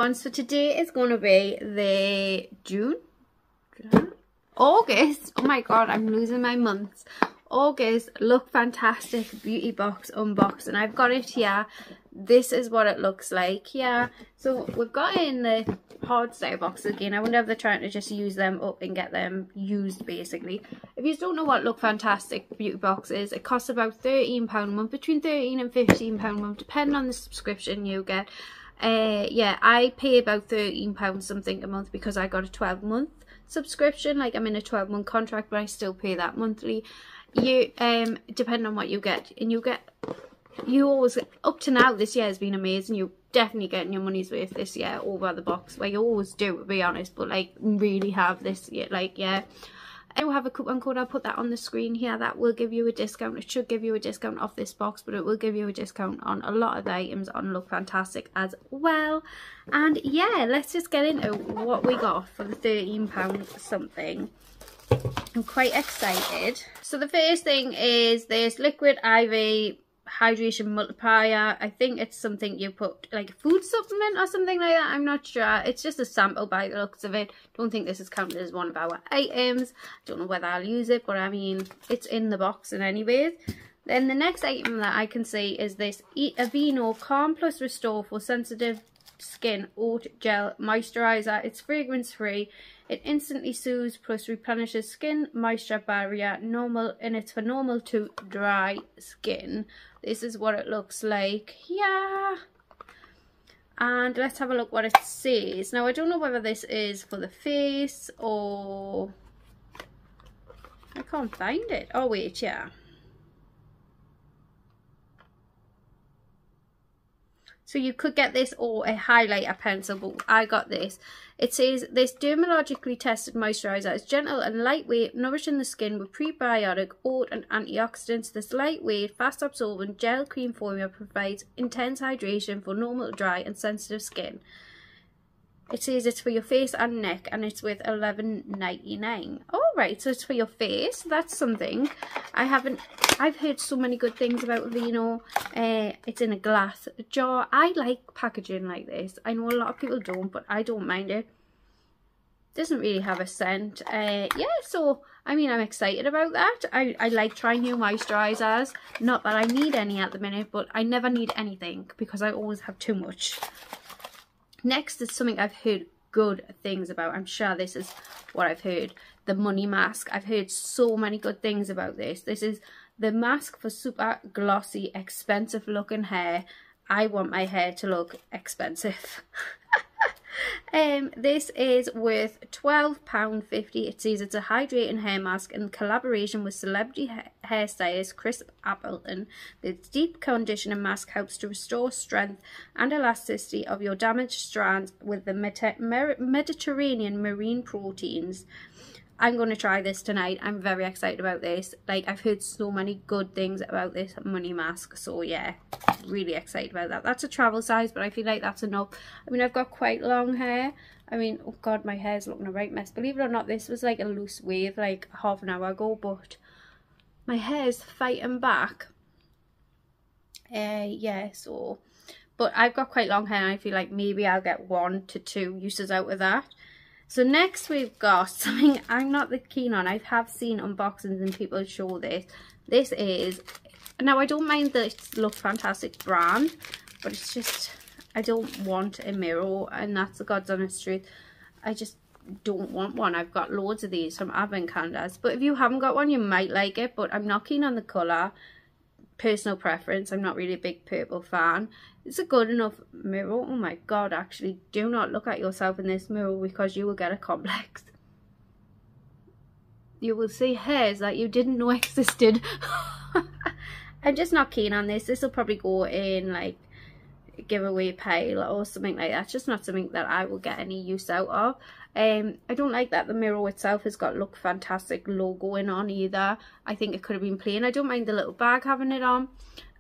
everyone. So today is going to be the August, oh my god, I'm losing my months, August Lookfantastic beauty box unbox, and I've got it here. This is what it looks like here. So we've got in the hard style boxes again. I wonder if they're trying to just use them up and get them used basically. If you don't know what Lookfantastic beauty box is, it costs about £13 a month, between £13 and £15 a month depending on the subscription you get. Yeah, I pay about £13 something a month because I got a 12-month subscription. Like, I'm in a 12-month contract, but I still pay that monthly. You depending on what you get, and you always, up to now this year has been amazing. You're definitely getting your money's worth this year over the box. Well, you always do, to be honest, but like really have this year. Like, yeah, I do have a coupon code. I'll put that on the screen here. That will give you a discount. It should give you a discount off this box, but it will give you a discount on a lot of the items on Lookfantastic as well. And yeah, let's just get into what we got for the £13 something. I'm quite excited. So the first thing is this Liquid IV hydration multiplier. I think it's something you put, like a food supplement or something like that. I'm not sure. It's just a sample by the looks of it. Don't think this is counted as one of our items. Don't know whether I'll use it, but I mean, it's in the box in anyways. Then the next item that I can see is this Aveeno Calm Plus Restore for sensitive skin oat gel moisturizer. It's fragrance free. It instantly soothes plus replenishes skin moisture barrier, normal, and it's for normal to dry skin. This is what it looks like. Yeah. And let's have a look what it says. Now, I don't know whether this is for the face or... I can't find it. Oh, wait, yeah. So you could get this or a highlighter pencil, but I got this. It says this dermatologically tested moisturizer is gentle and lightweight, nourishing the skin with prebiotic, oat and antioxidants. This lightweight, fast absorbent gel cream formula provides intense hydration for normal, dry and sensitive skin. It says it's for your face and neck, and it's with $11.99. All right, so it's for your face. That's something. I've heard so many good things about Aveeno. It's in a glass jar. I like packaging like this. I know a lot of people don't, but I don't mind it. Doesn't really have a scent. Yeah, so I mean, I'm excited about that. I like trying new moisturizers. Not that I need any at the minute, but I never need anything because I always have too much. Next is something I've heard good things about. I'm sure this is what I've heard. The Money Mask. I've heard so many good things about this. This is the mask for super glossy, expensive looking hair. I want my hair to look expensive. This is worth £12.50. It says it's a hydrating hair mask in collaboration with celebrity hairstylist Chris Appleton. This deep conditioning mask helps to restore strength and elasticity of your damaged strands with the Mediterranean marine proteins. I'm going to try this tonight. I'm very excited about this. Like, I've heard so many good things about this Money Mask. So, yeah, really excited about that. That's a travel size, but I feel like that's enough. I mean, I've got quite long hair. I mean, oh, God, my hair's looking a right mess. Believe it or not, this was like a loose wave like half an hour ago, but my hair's fighting back. Yeah, so... But I've got quite long hair, and I feel like maybe I'll get 1 to 2 uses out of that. So next we've got something I'm not that keen on. I have seen unboxings and people show this. This is, now I don't mind the Lookfantastic brand, but it's just, I don't want a mirror, and that's the God's honest truth. I just don't want one. I've got loads of these from Advent Calendars, but if you haven't got one, you might like it, but I'm not keen on the colour. Personal preference, I'm not really a big purple fan. It's a good enough mirror. Oh my god, actually, do not look at yourself in this mirror because you will get a complex. You will see hairs that you didn't know existed. I'm just not keen on this. This will probably go in like a giveaway pile or something like that. It's just not something that I will get any use out of. I don't like that the mirror itself has got Lookfantastic logo on either. I think it could have been plain. I don't mind the little bag having it on.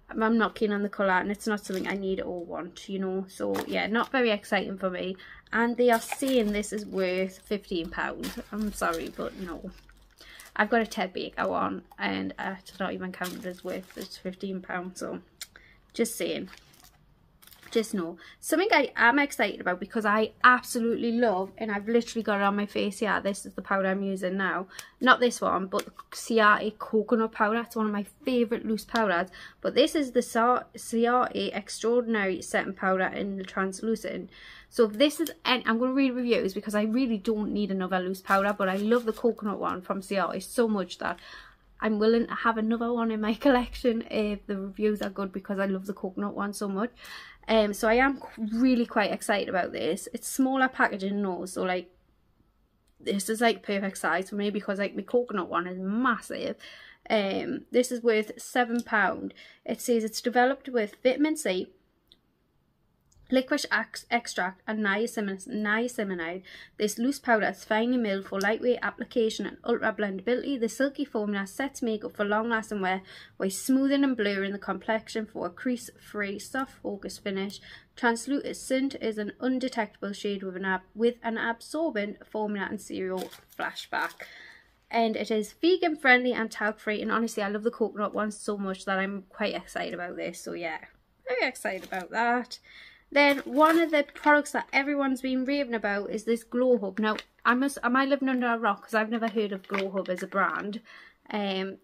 I'm not keen on the colour, and it's not something I need or want, you know. So yeah, not very exciting for me. And they are saying this is worth £15. I'm sorry, but no. I've got a Ted Baker one, and it's not even counted as worth. It's £15, so just saying. just know. Something I am excited about because I absolutely love, and I've literally got it on my face here. This is the powder I'm using now. Not this one, but the Ciate coconut powder. It's one of my favourite loose powders. But this is the Ciate Extraordinary Setting Powder in the translucent. So if this is, and I'm going to read reviews because I really don't need another loose powder, but I love the coconut one from Ciate so much that I'm willing to have another one in my collection if the reviews are good, because I love the coconut one so much. So I am really quite excited about this. It's smaller packaging, no, so like this is like perfect size for me because like my coconut one is massive. This is worth £7. It says it's developed with vitamin C, licorice extract and niacinamide. This loose powder is finely milled for lightweight application and ultra blendability. The silky formula sets makeup for long lasting wear while smoothing and blurring the complexion for a crease free soft focus finish. Translucent is an undetectable shade with an absorbent formula and zero flashback. And it is vegan friendly and talc free, and honestly I love the coconut one so much that I'm quite excited about this. So yeah, very excited about that. Then one of the products that everyone's been raving about is this Glow Hub. Now, am I living under a rock? Because I've never heard of Glow Hub as a brand.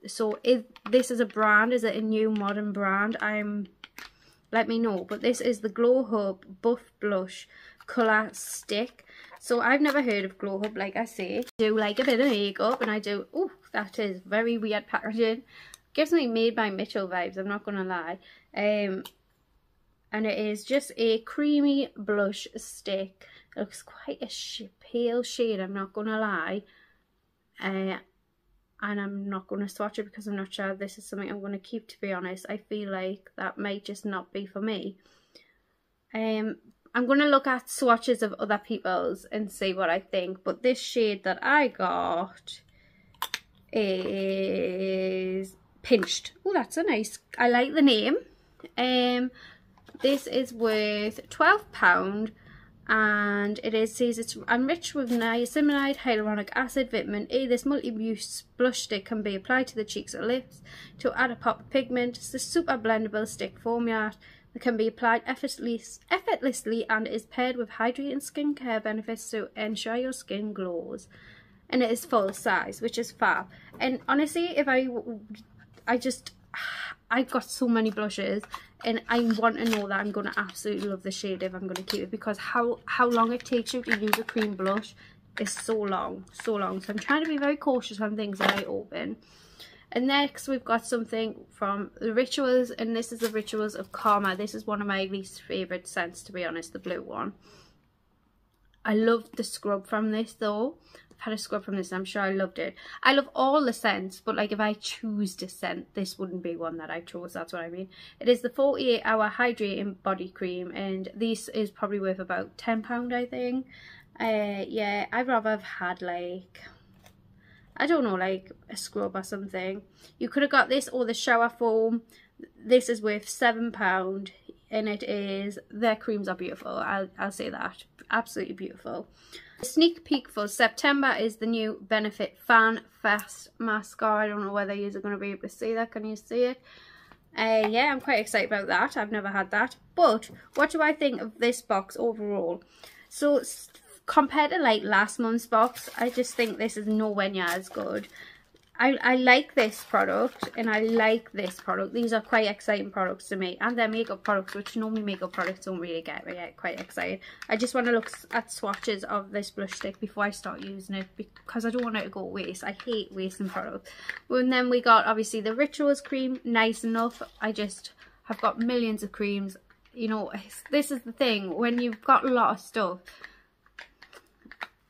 So if this is a brand, is it a new modern brand? Let me know. But this is the Glow Hub Buff Blush Colour Stick. So I've never heard of Glow Hub, like I say. I do like a bit of makeup, and I do, oh, that is very weird packaging. Gives me Made by Mitchell vibes, I'm not going to lie. And it is just a creamy blush stick. It looks quite a pale shade, I'm not going to lie. And I'm not going to swatch it because I'm not sure if this is something I'm going to keep, to be honest. I feel like that might just not be for me. I'm going to look at swatches of other people's and see what I think. But this shade that I got is Pinched. Oh, that's a nice, I like the name. This is worth £12, and it says it's enriched with niacinamide, hyaluronic acid, vitamin E. This multi-use blush stick can be applied to the cheeks or lips to add a pop of pigment. It's a super blendable stick formula that can be applied effortlessly and is paired with hydrating skincare benefits to ensure your skin glows. And it is full size, which is fab. And honestly, if I've got so many blushes, and I want to know that I'm going to absolutely love the shade if I'm going to keep it, because how long it takes you to use a cream blush is so long. So I'm trying to be very cautious on things that I open. And next we've got something from the Rituals, and this is the Rituals of Karma. This is one of my least favourite scents, to be honest, the blue one. I love the scrub from this though. Had a scrub from this and I'm sure I loved it. I love all the scents, but like if I choose to scent, this wouldn't be one that I chose, that's what I mean. It is the 48-hour hydrating body cream, and this is probably worth about £10, I think. Yeah, I'd rather have had like, I don't know, like a scrub or something. You could have got this or the shower foam. This is worth £7, and it is, their creams are beautiful, I'll say that. Absolutely beautiful. The sneak peek for September is the new Benefit Fan Fast Mascara. I don't know whether you're going to be able to see that. Can you see it? Yeah, I'm quite excited about that. I've never had that. But what do I think of this box overall? So compared to like last month's box, I just think this is nowhere near as good. I like this product, and I like this product. These are quite exciting products to me, and they're makeup products, which normally makeup products don't really get me quite excited. I just want to look at swatches of this blush stick before I start using it, because I don't want it to go waste. I hate wasting products. And then we got obviously the Rituals cream, nice enough. I just have got millions of creams. You know, this is the thing, when you've got a lot of stuff.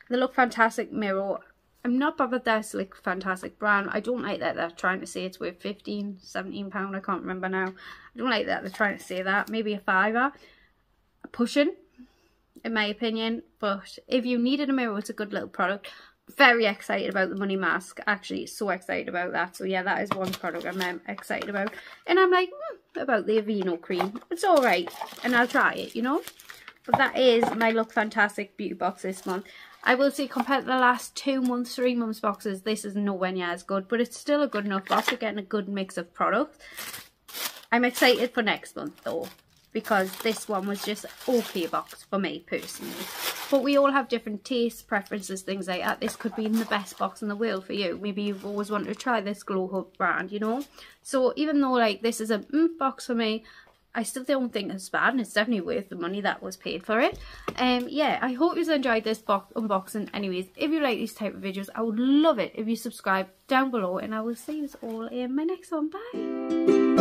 The Lookfantastic mirror, I'm not bothered that's like Fantastic brand. I don't like that they're trying to say it's worth £15, £17, I can't remember now. I don't like that they're trying to say that. Maybe a £5. Pushing, in my opinion. But if you needed a mirror, it's a good little product. Very excited about the money mask. Actually, so excited about that. So yeah, that is one product I'm excited about. And I'm like, about the Aveeno cream. It's alright. And I'll try it, you know. But that is my Lookfantastic beauty box this month. I will say, compared to the last 2 months, 3 months boxes, this is nowhere near as good, but it's still a good enough box. We're getting a good mix of products. I'm excited for next month though. because this one was just okay box for me personally. But we all have different tastes, preferences, things like that. This could be the best box in the world for you. Maybe you've always wanted to try this Glow Hub brand, you know. So even though like this is a box for me, I still don't think it's bad, and it's definitely worth the money that was paid for it. Yeah, I hope you enjoyed this box unboxing. Anyways, if you like these type of videos, I would love it if you subscribe down below, and I will see you all in my next one. Bye.